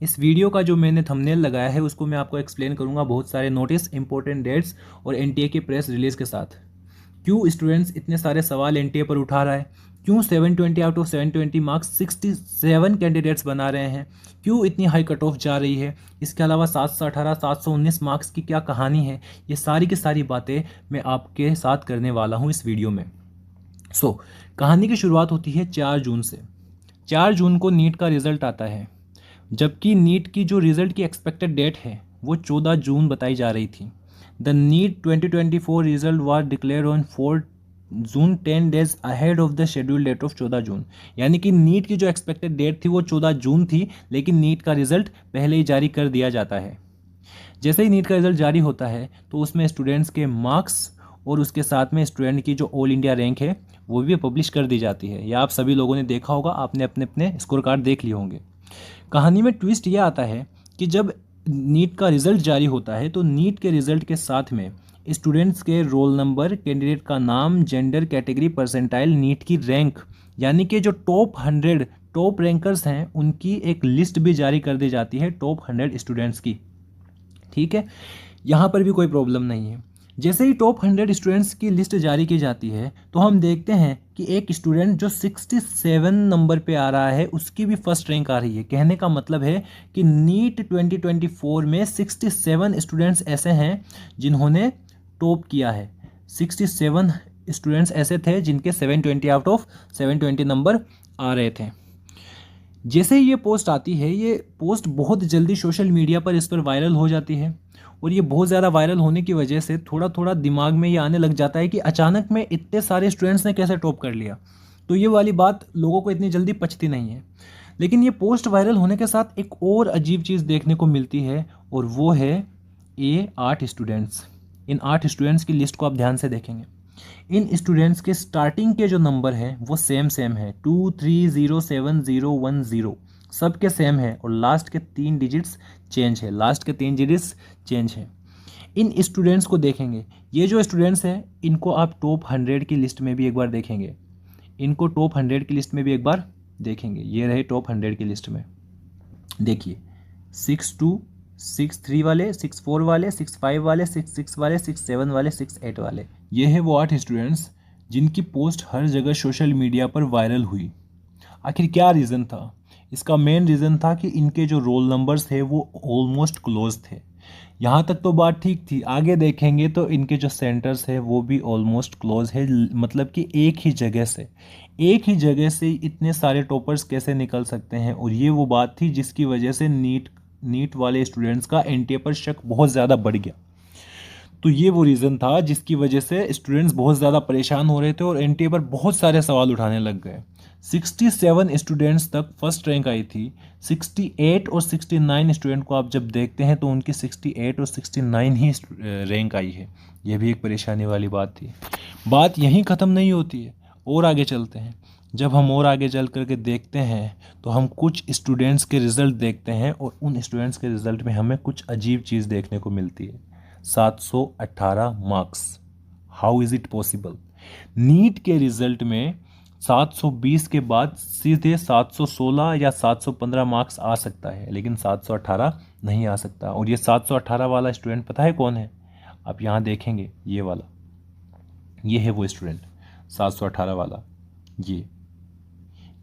इस वीडियो का जो मैंने थंबनेल लगाया है उसको मैं आपको एक्सप्लेन करूंगा बहुत सारे नोटिस, इंपॉर्टेंट डेट्स और एनटीए के प्रेस रिलीज के साथ। क्यों स्टूडेंट्स इतने सारे सवाल एनटीए पर उठा रहा है, क्यों 720 आउट ऑफ 720 मार्क्स 67 कैंडिडेट्स बना रहे हैं, क्यों इतनी हाई कट ऑफ जा रही है, इसके अलावा 718 719 मार्क्स की क्या कहानी है, ये सारी की सारी बातें मैं आपके साथ करने वाला हूँ इस वीडियो में। कहानी की शुरुआत होती है 4 जून से। 4 जून को नीट का रिजल्ट आता है, जबकि नीट की जो रिजल्ट की एक्सपेक्टेड डेट है वो 14 जून बताई जा रही थी। The NEET 2024 result was declared on 4 June 10 days ahead of the schedule date of 14 June. यानी कि नीट की जो एक्सपेक्टेड डेट थी वो 14 जून थी, लेकिन नीट का रिजल्ट पहले ही जारी कर दिया जाता है। जैसे ही नीट का रिजल्ट जारी होता है तो उसमें स्टूडेंट्स के मार्क्स और उसके साथ में स्टूडेंट की जो ऑल इंडिया रैंक है वो भी पब्लिश कर दी जाती है। या आप सभी लोगों ने देखा होगा, आपने अपने अपने स्कोर कार्ड देख लिए होंगे। कहानी में ट्विस्ट यह आता है कि जब नीट का रिजल्ट जारी होता है तो नीट के रिजल्ट के साथ में स्टूडेंट्स के रोल नंबर, कैंडिडेट का नाम, जेंडर, कैटेगरी, परसेंटाइल, नीट की रैंक, यानी कि जो टॉप 100 टॉप रैंकर्स हैं उनकी एक लिस्ट भी जारी कर दी जाती है, टॉप 100 स्टूडेंट्स की। ठीक है, यहाँ पर भी कोई प्रॉब्लम नहीं है। जैसे ही टॉप 100 स्टूडेंट्स की लिस्ट जारी की जाती है तो हम देखते हैं कि एक स्टूडेंट जो 67 नंबर पे आ रहा है उसकी भी फर्स्ट रैंक आ रही है। कहने का मतलब है कि नीट 2024 में 67 स्टूडेंट्स ऐसे हैं जिन्होंने टॉप किया है। 67 स्टूडेंट्स ऐसे थे जिनके 720 आउट ऑफ 720 नंबर आ रहे थे। जैसे ही ये पोस्ट आती है, ये पोस्ट बहुत जल्दी सोशल मीडिया पर इस पर वायरल हो जाती है और ये बहुत ज़्यादा वायरल होने की वजह से थोड़ा थोड़ा दिमाग में ये आने लग जाता है कि अचानक में इतने सारे स्टूडेंट्स ने कैसे टॉप कर लिया। तो ये वाली बात लोगों को इतनी जल्दी पचती नहीं है। लेकिन ये पोस्ट वायरल होने के साथ एक और अजीब चीज़ देखने को मिलती है और वो है ये 8 स्टूडेंट्स। इन 8 स्टूडेंट्स की लिस्ट को आप ध्यान से देखेंगे, इन स्टूडेंट्स के स्टार्टिंग के जो नंबर हैं वो सेम है, 230710 सबके सेम है और लास्ट के 3 डिजिट्स चेंज है। इन स्टूडेंट्स को देखेंगे, ये जो स्टूडेंट्स हैं इनको आप टॉप 100 की लिस्ट में भी एक बार देखेंगे, इनको टॉप 100 की लिस्ट में भी एक बार देखेंगे। ये रहे टॉप 100 की लिस्ट में, देखिए 62 63 वाले, 64 वाले, 65 वाले, 66 वाले, 67 वाले, 68 वाले, ये है वो 8 स्टूडेंट्स जिनकी पोस्ट हर जगह सोशल मीडिया पर वायरल हुई। आखिर क्या रीज़न था? इसका मेन रीज़न था कि इनके जो रोल नंबर्स थे वो ऑलमोस्ट क्लोज थे। यहाँ तक तो बात ठीक थी, आगे देखेंगे तो इनके जो सेंटर्स है वो भी ऑलमोस्ट क्लोज है। मतलब कि एक ही जगह से इतने सारे टॉपर्स कैसे निकल सकते हैं। और ये वो बात थी जिसकी वजह से नीट वाले स्टूडेंट्स का एनटीए पर शक बहुत ज़्यादा बढ़ गया। तो ये वो रीज़न था जिसकी वजह से स्टूडेंट्स बहुत ज़्यादा परेशान हो रहे थे और एनटीए पर बहुत सारे सवाल उठाने लग गए। 67 स्टूडेंट्स तक फर्स्ट रैंक आई थी। 68 और 69 स्टूडेंट को आप जब देखते हैं तो उनकी 68 और 69 ही रैंक आई है। ये भी एक परेशानी वाली बात थी। बात यहीं ख़त्म नहीं होती है, और आगे चलते हैं। जब हम और आगे चल करके देखते हैं तो हम कुछ स्टूडेंट्स के रिज़ल्ट देखते हैं और उन स्टूडेंट्स के रिज़ल्ट में हमें कुछ अजीब चीज़ देखने को मिलती है। 718 marks, how is it possible? NEET के रिज़ल्ट में 720 के बाद सीधे 716 या 715 मार्क्स आ सकता है, लेकिन 718 नहीं आ सकता। और ये 718 वाला स्टूडेंट पता है कौन है? आप यहाँ देखेंगे, ये वाला, ये है वो स्टूडेंट 718 वाला।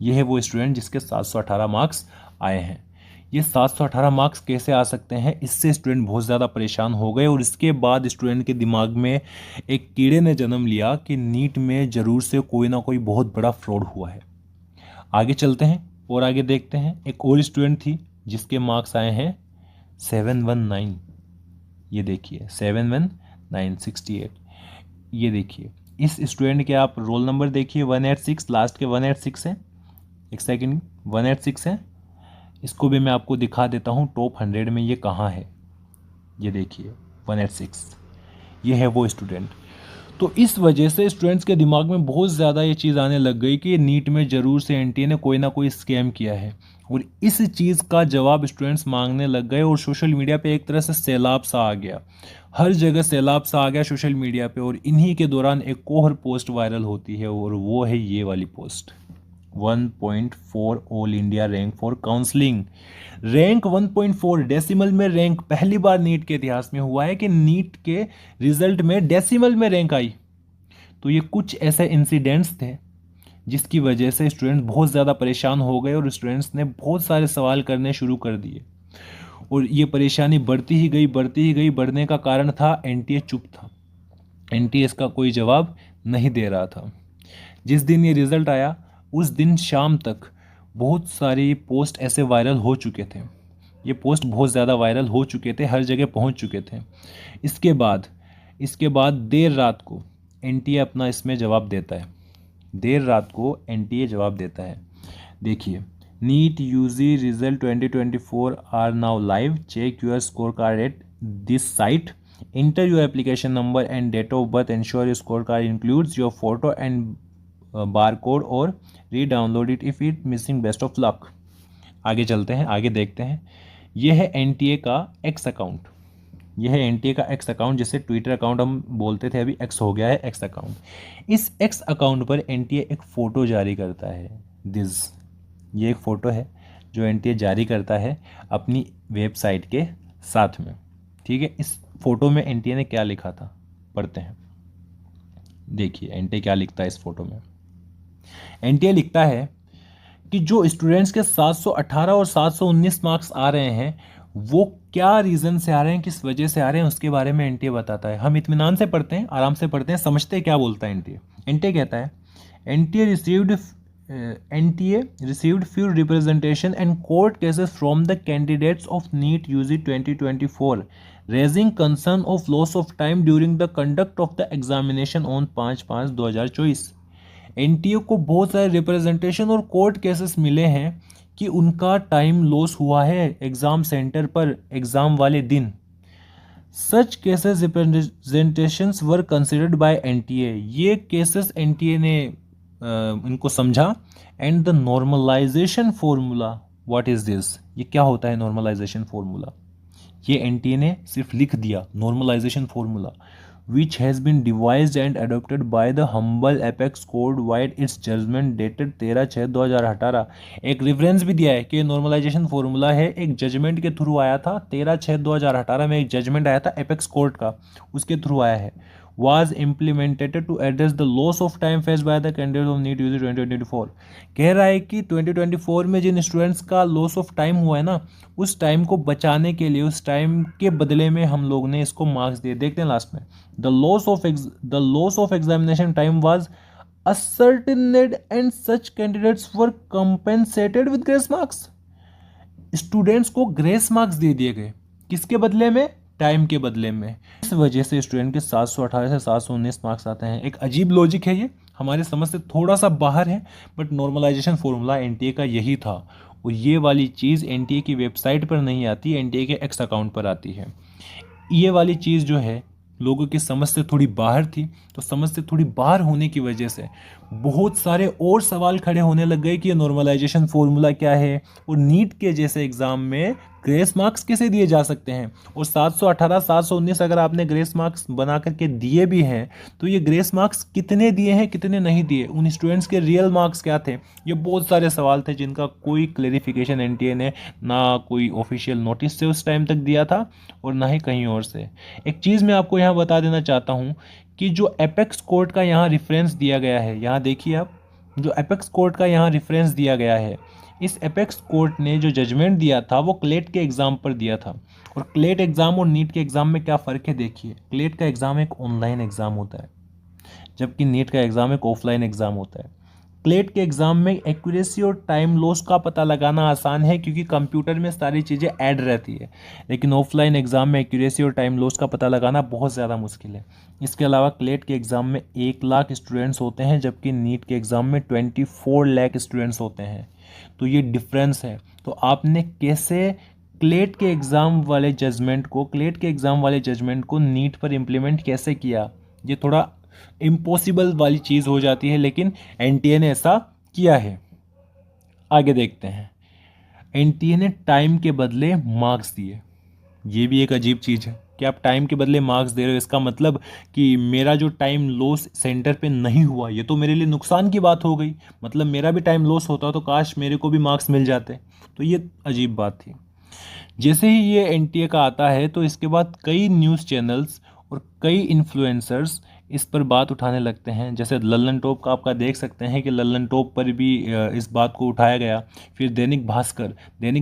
ये है वो स्टूडेंट जिसके 718 मार्क्स आए हैं। ये 718 मार्क्स कैसे आ सकते हैं, इससे स्टूडेंट बहुत ज़्यादा परेशान हो गए। और इसके बाद स्टूडेंट के दिमाग में एक कीड़े ने जन्म लिया कि नीट में ज़रूर से कोई ना कोई बहुत बड़ा फ्रॉड हुआ है। आगे चलते हैं और आगे देखते हैं। एक और स्टूडेंट थी जिसके मार्क्स आए हैं 719। ये देखिए 71968। ये देखिए इस स्टूडेंट के आप रोल नंबर देखिए, 186, लास्ट के 186 है। एक सेकेंड, 186 है। इसको भी मैं आपको दिखा देता हूँ टॉप 100 में ये कहाँ है। ये देखिए 186, ये है वो स्टूडेंट। तो इस वजह से स्टूडेंट्स के दिमाग में बहुत ज़्यादा ये चीज़ आने लग गई कि नीट में ज़रूर से एनटीए ने कोई ना कोई स्कैम किया है। और इस चीज़ का जवाब स्टूडेंट्स मांगने लग गए और सोशल मीडिया पे एक तरह से सैलाब सा आ गया। हर जगह सैलाब सा आ गया सोशल मीडिया पे। और इन्हीं के दौरान एक और पोस्ट वायरल होती है और वो है ये वाली post. 1.4 all India rank for counselling. Rank 1.4 decimal में रैंक, पहली बार नीट के इतिहास में हुआ है कि नीट के रिजल्ट में डेसिमल में रैंक आई। तो ये कुछ ऐसे इंसिडेंट्स थे जिसकी वजह से स्टूडेंट्स बहुत ज़्यादा परेशान हो गए और स्टूडेंट्स ने बहुत सारे सवाल करने शुरू कर दिए, और ये परेशानी बढ़ती ही गई, बढ़ती ही गई। बढ़ने का कारण था एनटीए चुप था, एनटीए इसका कोई जवाब नहीं दे रहा था। जिस दिन ये रिज़ल्ट आया उस दिन शाम तक बहुत सारी पोस्ट ऐसे वायरल हो चुके थे, ये पोस्ट बहुत ज़्यादा वायरल हो चुके थे, हर जगह पहुंच चुके थे। इसके बाद देर रात को एनटीए अपना इसमें जवाब देता है, देर रात को एनटीए जवाब देता है। देखिए, NEET UG result 2024 are now live, check your scorecard at this site, enter your application number and date of birth, ensure your scorecard includes your photo and barcode और re-download it if it missing, best of luck। आगे चलते हैं, आगे देखते हैं। यह है NTA का एक्स अकाउंट, यह है एनटीए का एक्स अकाउंट, जिसे ट्विटर अकाउंट हम बोलते थे, अभी एक्स हो गया है एक्स अकाउंट। इस एक्स अकाउंट पर एनटीए एक फ़ोटो जारी करता है, ये एक फ़ोटो है जो एनटीए जारी करता है अपनी वेबसाइट के साथ में, ठीक है। इस फोटो में एनटीए ने क्या लिखा था, पढ़ते हैं। देखिए एनटीए क्या लिखता है इस फोटो में। एनटीए लिखता है कि जो स्टूडेंट्स के 718 और 719 मार्क्स आ रहे हैं वो क्या रीज़न से आ रहे हैं, किस वजह से आ रहे हैं, उसके बारे में एनटीए बताता है। हम इत्मीनान से पढ़ते हैं, आराम से पढ़ते हैं, समझते हैं क्या बोलता है एनटीए। एनटीए कहता है, NTA received few representation and court cases from the candidates of NEET UG 2024, raising concern of loss of time during the conduct of the examination on 5/5/2024। NTA को बहुत सारे रिप्रेजेंटेशन और कोर्ट केसेस मिले हैं कि उनका टाइम लॉस हुआ है एग्ज़ाम सेंटर पर एग्ज़ाम वाले दिन। Such cases representations were considered by NTA, ये केसेस एनटीए ने इनको समझा। And the normalisation formula, what is this, ये क्या होता है नॉर्मलाइजेशन फॉर्मूला, ये एनटीए ने सिर्फ लिख दिया normalisation formula, which has been devised and adopted by the humble apex court wide its judgment dated 13/6/2018। एक रेफरेंस भी दिया है कि नॉर्मलाइजेशन फॉर्मूला है, एक जजमेंट के थ्रू आया था, 13/6/2018 में एक जजमेंट आया था एपेक्स कोर्ट का, उसके थ्रू आया है। was implemented to address the loss of time faced by the candidates of NEET UG 2024। कह रहा है कि 2024 में जिन स्टूडेंट्स का लॉस ऑफ टाइम हुआ है ना, उस टाइम को बचाने के लिए, उस टाइम के बदले में हम लोग ने इसको मार्क्स दिए। देखते हैं लास्ट में, the loss of examination time was ascertained and such candidates were compensated with grace marks। Students को ग्रेस मार्क्स दे दिए गए, किसके बदले में, टाइम के बदले में। इस वजह से स्टूडेंट के 718 से 719 मार्क्स आते हैं। एक अजीब लॉजिक है, ये हमारे समझ से थोड़ा सा बाहर है, बट नॉर्मलाइजेशन फॉर्मूला एनटीए का यही था। और ये वाली चीज़ एनटीए की वेबसाइट पर नहीं आती, एनटीए के एक्स अकाउंट पर आती है। ये वाली चीज़ जो है लोगों की समझ से थोड़ी बाहर थी, तो समझ से थोड़ी बाहर होने की वजह से बहुत सारे और सवाल खड़े होने लग गए कि ये नॉर्मलाइजेशन फॉर्मूला क्या है, और नीट के जैसे एग्ज़ाम में ग्रेस मार्क्स कैसे दिए जा सकते हैं। और 718 719 अगर आपने ग्रेस मार्क्स बना करके दिए भी हैं तो ये ग्रेस मार्क्स कितने दिए हैं, कितने नहीं दिए, उन स्टूडेंट्स के रियल मार्क्स क्या थे, ये बहुत सारे सवाल थे जिनका कोई क्लेरिफिकेशन एनटीए ने ना कोई ऑफिशियल नोटिस से उस टाइम तक दिया था और ना ही कहीं और से। एक चीज़ मैं आपको यहाँ बता देना चाहता हूँ कि जो एपेक्स कोर्ट का यहाँ रेफरेंस दिया गया है, यहाँ देखिए आप, जो एपेक्स कोर्ट का यहाँ रेफरेंस दिया गया है, इस एपेक्स कोर्ट ने जो जजमेंट दिया था वो क्लेट के एग्ज़ाम पर दिया था। और क्लेट एग्ज़ाम और नीट के एग्ज़ाम में क्या फ़र्क है, देखिए, क्लेट का एग्ज़ाम एक ऑनलाइन एग्ज़ाम होता है जबकि नीट का एग्ज़ाम एक ऑफलाइन एग्ज़ाम होता है। क्लेट के एग्ज़ाम में एक्यूरेसी और टाइम लॉस का पता लगाना आसान है क्योंकि कंप्यूटर में सारी चीज़ें ऐड रहती है, लेकिन ऑफलाइन एग्ज़ाम में एक्यूरेसी और टाइम लॉस का पता लगाना बहुत ज़्यादा मुश्किल है। इसके अलावा क्लेट के एग्ज़ाम में 1 लाख स्टूडेंट्स होते हैं जबकि नीट के एग्ज़ाम में 24 लाख स्टूडेंट्स होते हैं, तो ये डिफरेंस है। तो आपने कैसे क्लेट के एग्ज़ाम वाले जजमेंट को नीट पर इम्प्लीमेंट कैसे किया, ये थोड़ा इम्पॉसिबल वाली चीज़ हो जाती है, लेकिन एनटीए ने ऐसा किया है। आगे देखते हैं, एनटीए ने टाइम के बदले मार्क्स दिए, ये भी एक अजीब चीज़ है। कि आप टाइम के बदले मार्क्स दे रहे हो, इसका मतलब कि मेरा जो टाइम लॉस सेंटर पे नहीं हुआ, ये तो मेरे लिए नुकसान की बात हो गई। मतलब मेरा भी टाइम लॉस होता तो काश मेरे को भी मार्क्स मिल जाते। तो ये अजीब बात थी। जैसे ही ये एनटीए का आता है तो इसके बाद कई न्यूज़ चैनल्स और कई इन्फ्लुएंसर्स इस पर बात उठाने लगते हैं। जैसे लल्लन टॉप का आपका देख सकते हैं कि लल्लन टॉप पर भी इस बात को उठाया गया। फिर दैनिक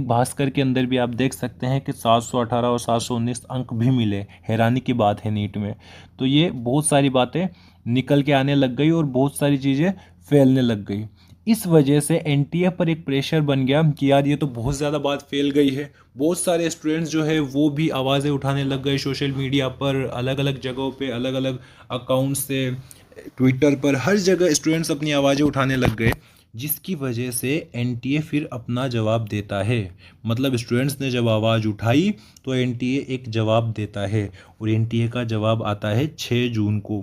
भास्कर के अंदर भी आप देख सकते हैं कि 718 और 719 अंक भी मिले। हैरानी की बात है नीट में। तो ये बहुत सारी बातें निकल के आने लग गई और बहुत सारी चीज़ें फैलने लग गई। इस वजह से एनटीए पर एक प्रेशर बन गया कि यार ये तो बहुत ज़्यादा बात फैल गई है। बहुत सारे स्टूडेंट्स जो है वो भी आवाज़ें उठाने लग गए सोशल मीडिया पर, अलग अलग जगहों पे, अलग अलग अकाउंट से, ट्विटर पर, हर जगह स्टूडेंट्स अपनी आवाज़ें उठाने लग गए। जिसकी वजह से एनटीए फिर अपना जवाब देता है। मतलब स्टूडेंट्स ने जब आवाज़ उठाई तो एनटीए एक जवाब देता है और एनटीए का जवाब आता है 6 जून को।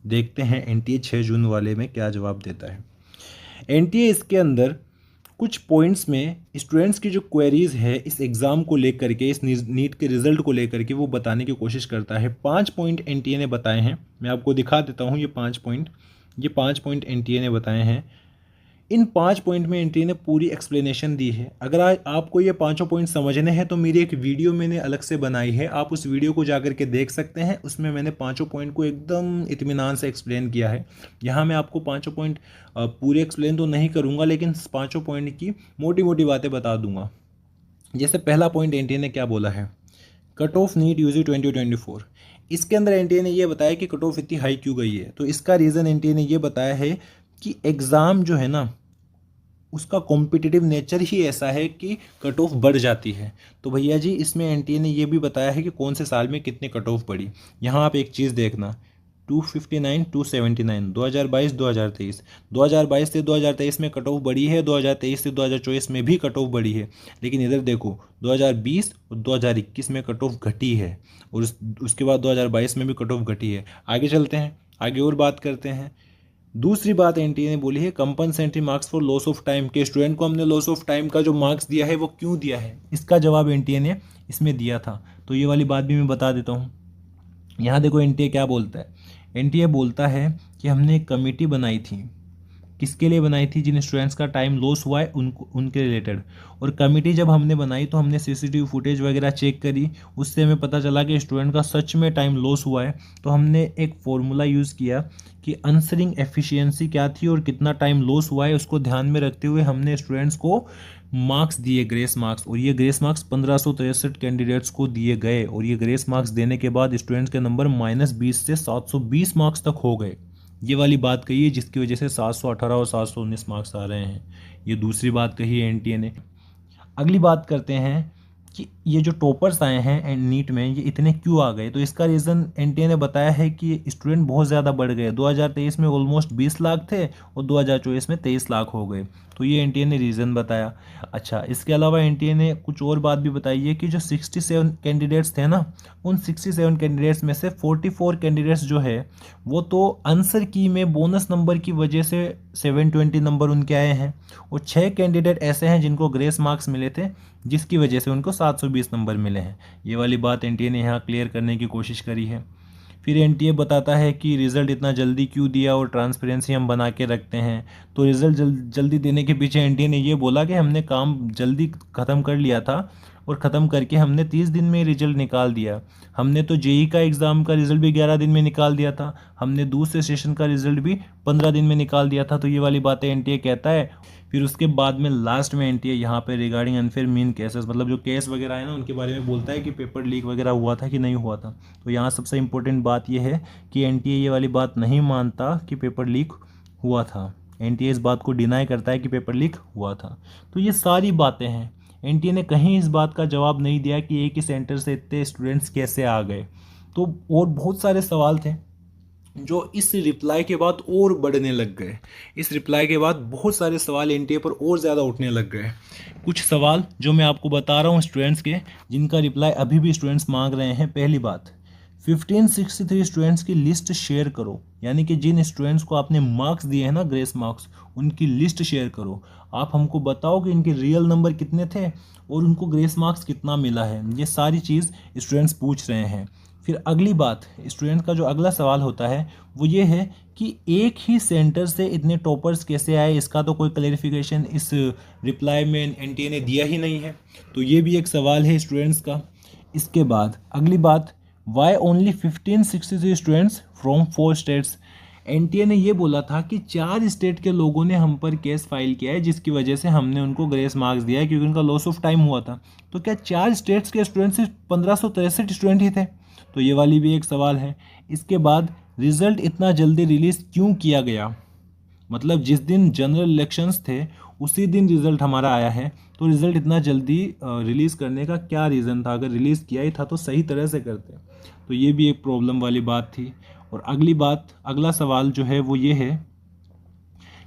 देखते हैं एनटीए 6 जून वाले में क्या जवाब देता है। एनटीए इसके अंदर कुछ पॉइंट्स में स्टूडेंट्स की जो क्वेरीज है इस एग्ज़ाम को लेकर के, इस नीट के रिज़ल्ट को लेकर के, वो बताने की कोशिश करता है। 5 पॉइंट एनटीए ने बताए हैं। मैं आपको दिखा देता हूँ ये 5 पॉइंट एनटीए ने बताए हैं। इन 5 पॉइंट में एनटीए ने पूरी एक्सप्लेनेशन दी है। अगर आपको ये पांचों पॉइंट समझने हैं तो मेरी एक वीडियो मैंने अलग से बनाई है, आप उस वीडियो को जाकर के देख सकते हैं। उसमें मैंने पांचों पॉइंट को एकदम इत्मीनान से एक्सप्लेन किया है। यहाँ मैं आपको पांचों पॉइंट पूरे एक्सप्लेन तो नहीं करूँगा, लेकिन पांचों पॉइंट की मोटी मोटी बातें बता दूंगा। जैसे पहला पॉइंट एनटीए ने क्या बोला है, कट ऑफ नीट यूजी 2024। इसके अंदर एनटीए ने ये बताया कि कट ऑफ इतनी हाई क्यों गई है। तो इसका रीज़न एनटीए ने ये बताया है कि एग्ज़ाम जो है ना उसका कॉम्पिटिटिव नेचर ही ऐसा है कि कट ऑफ बढ़ जाती है। तो भैया जी इसमें एनटीए ने ये भी बताया है कि कौन से साल में कितने कट ऑफ बढ़ी। यहाँ आप एक चीज़ देखना, 259, 279, 2022, 2023, 2022 से 2023 में कट ऑफ बढ़ी है, 2023 से 2024 में भी कट ऑफ बढ़ी है। लेकिन इधर देखो 2020 और 2021 में कट ऑफ घटी है और उसके बाद 2022 में भी कट ऑफ घटी है। आगे चलते हैं, आगे और बात करते हैं। दूसरी बात एनटीए ने बोली है compensatory marks for loss of time, के स्टूडेंट को हमने लॉस ऑफ टाइम का जो मार्क्स दिया है वो क्यों दिया है, इसका जवाब एनटीए ने इसमें दिया था। तो ये वाली बात भी मैं बता देता हूँ। यहाँ देखो एनटीए क्या बोलता है। एनटीए बोलता है कि हमने एक कमेटी बनाई थी। किसके लिए बनाई थी, जिन स्टूडेंट्स का टाइम लॉस हुआ है उनके रिलेटेड। और कमेटी जब हमने बनाई तो हमने सीसीटीवी फुटेज वगैरह चेक करी, उससे हमें पता चला कि स्टूडेंट का सच में टाइम लॉस हुआ है। तो हमने एक फॉर्मूला यूज़ किया कि आंसरिंग एफिशिएंसी क्या थी और कितना टाइम लॉस हुआ है, उसको ध्यान में रखते हुए हमने स्टूडेंट्स को मार्क्स दिए, ग्रेस मार्क्स। और ये ग्रेस मार्क्स 1563 कैंडिडेट्स को दिए गए। और ये ग्रेस मार्क्स देने के बाद स्टूडेंट्स के नंबर -20 से 720 मार्क्स तक हो गए। ये वाली बात कही है जिसकी वजह से 718 और 719 मार्क्स आ रहे हैं। ये दूसरी बात कही है एनटीए ने। अगली बात करते हैं कि ये जो टॉपर्स आए हैं नीट में ये इतने क्यों आ गए। तो इसका रीज़न एनटीए ने बताया है कि स्टूडेंट बहुत ज़्यादा बढ़ गए। 2023 में ऑलमोस्ट 20 लाख थे और 2024 में 23 लाख हो गए। तो ये एनटीए ने रीज़न बताया। अच्छा, इसके अलावा एनटीए ने कुछ और बात भी बताई है कि जो 67 कैंडिडेट्स थे ना, उन 67 कैंडिडेट्स में से 44 कैंडिडेट्स जो है वो तो आंसर की में बोनस नंबर की वजह से 720 नंबर उनके आए हैं। और 6 कैंडिडेट ऐसे हैं जिनको ग्रेस मार्क्स मिले थे जिसकी वजह से उनको 720 नंबर मिले हैं। ये वाली बात एनटीए ने यहाँ क्लियर करने की कोशिश करी है। फिर एनटीए बताता है कि रिज़ल्ट इतना जल्दी क्यों दिया और ट्रांसपेरेंसी हम बना के रखते हैं। तो रिज़ल्ट जल्दी देने के पीछे एनटीए ने ये बोला कि हमने काम जल्दी ख़त्म कर लिया था और ख़त्म करके हमने 30 दिन में रिजल्ट निकाल दिया। हमने तो जेई का एग्ज़ाम का रिज़ल्ट भी 11 दिन में निकाल दिया था। हमने दूसरे सेशन का रिज़ल्ट भी 15 दिन में निकाल दिया था। तो ये वाली बातें एनटीए कहता है। फिर उसके बाद में लास्ट में एनटीए यहाँ पे रिगार्डिंग अनफेयर मीन केसेस, मतलब जो केस वगैरह है ना उनके बारे में बोलता है कि पेपर लीक वगैरह हुआ था कि नहीं हुआ था। तो यहाँ सबसे इम्पोर्टेंट बात यह है कि एनटीए ये वाली बात नहीं मानता कि पेपर लीक हुआ था। एनटीए इस बात को डिनाई करता है कि पेपर लीक हुआ था। तो ये सारी बातें हैं। एनटीए ने कहीं इस बात का जवाब नहीं दिया कि एक ही सेंटर से इतने स्टूडेंट्स कैसे आ गए। तो और बहुत सारे सवाल थे जो इस रिप्लाई के बाद और बढ़ने लग गए। इस रिप्लाई के बाद बहुत सारे सवाल एनटीए पर और ज़्यादा उठने लग गए। कुछ सवाल जो मैं आपको बता रहा हूँ स्टूडेंट्स के, जिनका रिप्लाई अभी भी स्टूडेंट्स मांग रहे हैं। पहली बात, 1563 स्टूडेंट्स की लिस्ट शेयर करो, यानी कि जिन स्टूडेंट्स को आपने मार्क्स दिए हैं ना, ग्रेस मार्क्स, उनकी लिस्ट शेयर करो। आप हमको बताओ कि इनके रियल नंबर कितने थे और उनको ग्रेस मार्क्स कितना मिला है। ये सारी चीज़ स्टूडेंट्स पूछ रहे हैं। फिर अगली बात, स्टूडेंट का जो अगला सवाल होता है वो ये है कि एक ही सेंटर से इतने टॉपर्स कैसे आए, इसका तो कोई क्लैरिफिकेशन इस रिप्लाई में एनटीए ने दिया ही नहीं है। तो ये भी एक सवाल है स्टूडेंट्स का। इसके बाद अगली बात, why only 1563 students from 4 states. NTA ने ये बोला था कि 4 स्टेट के लोगों ने हम पर केस फाइल किया है, जिसकी वजह से हमने उनको ग्रेस मार्क्स दिया है क्योंकि उनका लॉस ऑफ टाइम हुआ था। तो क्या 4 स्टेट्स के स्टूडेंट सिर्फ 1563 स्टूडेंट ही थे? तो ये वाली भी एक सवाल है। इसके बाद रिज़ल्ट इतना जल्दी रिलीज़ क्यों किया गया, मतलब जिस दिन जनरल इलेक्शंस थे उसी दिन रिज़ल्ट हमारा आया है, तो रिज़ल्ट इतना जल्दी रिलीज़ करने का क्या रीज़न था? अगर रिलीज़ किया ही था तो सही तरह से करते। तो ये भी एक प्रॉब्लम वाली बात थी। और अगली बात, अगला सवाल जो है वो ये है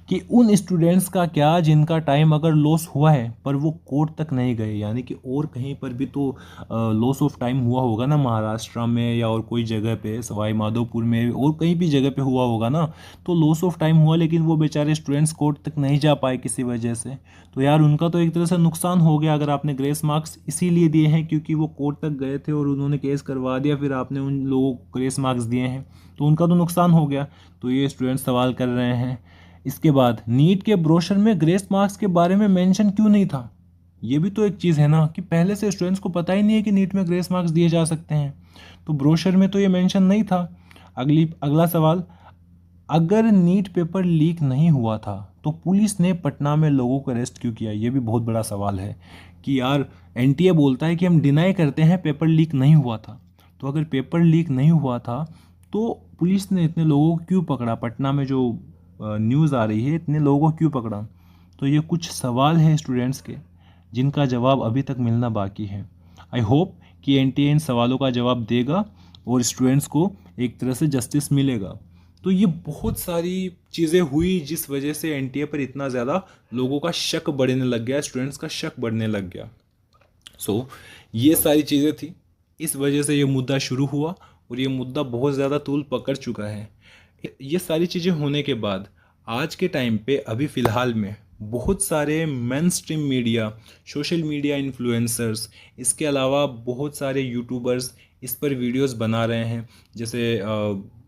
कि उन स्टूडेंट्स का क्या जिनका टाइम अगर लॉस हुआ है पर वो कोर्ट तक नहीं गए, यानी कि और कहीं पर भी तो लॉस ऑफ टाइम हुआ होगा ना, महाराष्ट्र में या और कोई जगह पे, सवाई माधोपुर में और कहीं भी जगह पे हुआ होगा ना, तो लॉस ऑफ टाइम हुआ लेकिन वो बेचारे स्टूडेंट्स कोर्ट तक नहीं जा पाए किसी वजह से। तो यार उनका तो एक तरह से नुकसान हो गया। अगर आपने ग्रेस मार्क्स इसीलिए दिए हैं क्योंकि वो कोर्ट तक गए थे और उन्होंने केस करवा दिया, फिर आपने उन लोगों को ग्रेस मार्क्स दिए हैं, तो उनका तो नुकसान हो गया। तो ये स्टूडेंट्स सवाल कर रहे हैं। इसके बाद, नीट के ब्रोशर में ग्रेस मार्क्स के बारे में मेंशन क्यों नहीं था? ये भी तो एक चीज़ है ना कि पहले से स्टूडेंट्स को पता ही नहीं है कि नीट में ग्रेस मार्क्स दिए जा सकते हैं, तो ब्रोशर में तो ये मेंशन नहीं था। अगला सवाल, अगर नीट पेपर लीक नहीं हुआ था तो पुलिस ने पटना में लोगों को अरेस्ट क्यों किया? ये भी बहुत बड़ा सवाल है कि यार एनटीए बोलता है कि हम डिनाई करते हैं पेपर लीक नहीं हुआ था, तो अगर पेपर लीक नहीं हुआ था तो पुलिस ने इतने लोगों को क्यों पकड़ा? पटना में जो न्यूज़ आ रही है, इतने लोगों को क्यों पकड़ा? तो ये कुछ सवाल हैं स्टूडेंट्स के जिनका जवाब अभी तक मिलना बाकी है। आई होप कि एनटीए इन सवालों का जवाब देगा और स्टूडेंट्स को एक तरह से जस्टिस मिलेगा। तो ये बहुत सारी चीज़ें हुई जिस वजह से एनटीए पर इतना ज़्यादा लोगों का शक बढ़ने लग गया, स्टूडेंट्स का शक बढ़ने लग गया। ये सारी चीज़ें थी, इस वजह से ये मुद्दा शुरू हुआ और ये मुद्दा बहुत ज़्यादा तूल पकड़ चुका है। ये सारी चीज़ें होने के बाद आज के टाइम पे अभी फ़िलहाल में बहुत सारे main stream media, social media influencers, इसके अलावा बहुत सारे यूट्यूबर्स इस पर वीडियोस बना रहे हैं। जैसे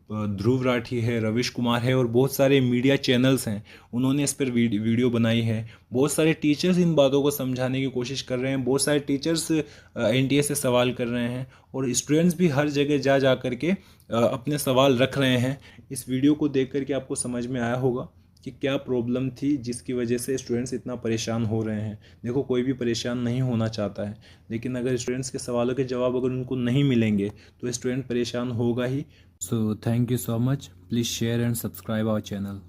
ध्रुव राठी है, रविश कुमार है और बहुत सारे मीडिया चैनल्स हैं, उन्होंने इस पर वीडियो बनाई है। बहुत सारे टीचर्स इन बातों को समझाने की कोशिश कर रहे हैं, बहुत सारे टीचर्स एनटीए से सवाल कर रहे हैं और स्टूडेंट्स भी हर जगह जा कर के अपने सवाल रख रहे हैं। इस वीडियो को देख कर के आपको समझ में आया होगा कि क्या प्रॉब्लम थी जिसकी वजह से स्टूडेंट्स इतना परेशान हो रहे हैं। देखो कोई भी परेशान नहीं होना चाहता है, लेकिन अगर स्टूडेंट्स के सवालों के जवाब अगर उनको नहीं मिलेंगे तो स्टूडेंट परेशान होगा ही। So thank you so much, please share and subscribe our channel.